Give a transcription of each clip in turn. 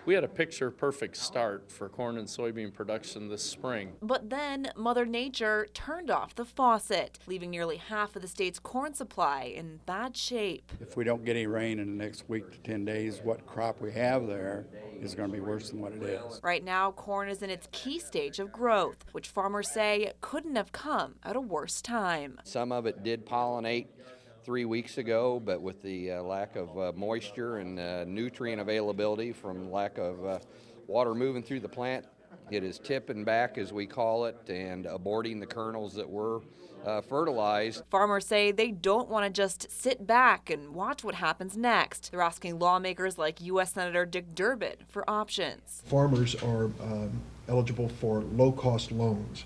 We had a picture-perfect start for corn and soybean production this spring. But then Mother Nature turned off the faucet, leaving nearly half of the state's corn supply in bad shape. If we don't get any rain in the next week to 10 days, what crop we have there is going to be worse than what it is. Right now, corn is in its key stage of growth, which farmers say couldn't have come at a worse time. Some of it did pollinate 3 weeks ago, but with the lack of moisture and nutrient availability from lack of water moving through the plant, it is tipping back, as we call it, and aborting the kernels that were fertilized. Farmers say they don't want to just sit back and watch what happens next. They're asking lawmakers like U.S. Senator Dick Durbin for options. Farmers are eligible for low-cost loans.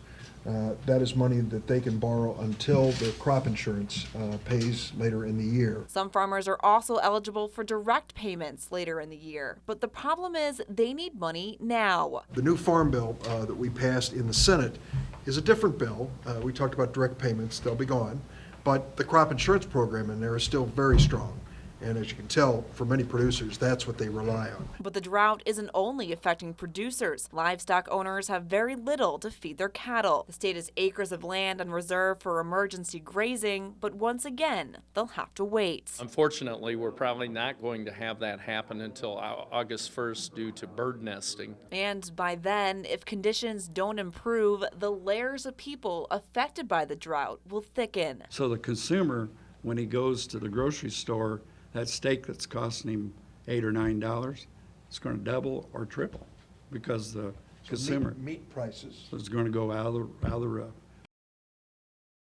That is money that they can borrow until their crop insurance pays later in the year. Some farmers are also eligible for direct payments later in the year. But the problem is they need money now. The new farm bill that we passed in the Senate is a different bill. We talked about direct payments, they'll be gone. But the crop insurance program in there is still very strong. And as you can tell, for many producers, that's what they rely on. But the drought isn't only affecting producers. Livestock owners have very little to feed their cattle. The state has acres of land on reserve for emergency grazing, but once again, they'll have to wait. Unfortunately, we're probably not going to have that happen until August 1st due to bird nesting. And by then, if conditions don't improve, the layers of people affected by the drought will thicken. So the consumer, when he goes to the grocery store, that steak that's costing him $8 or $9, it's going to double or triple because the consumer Meat prices. is going to go out of the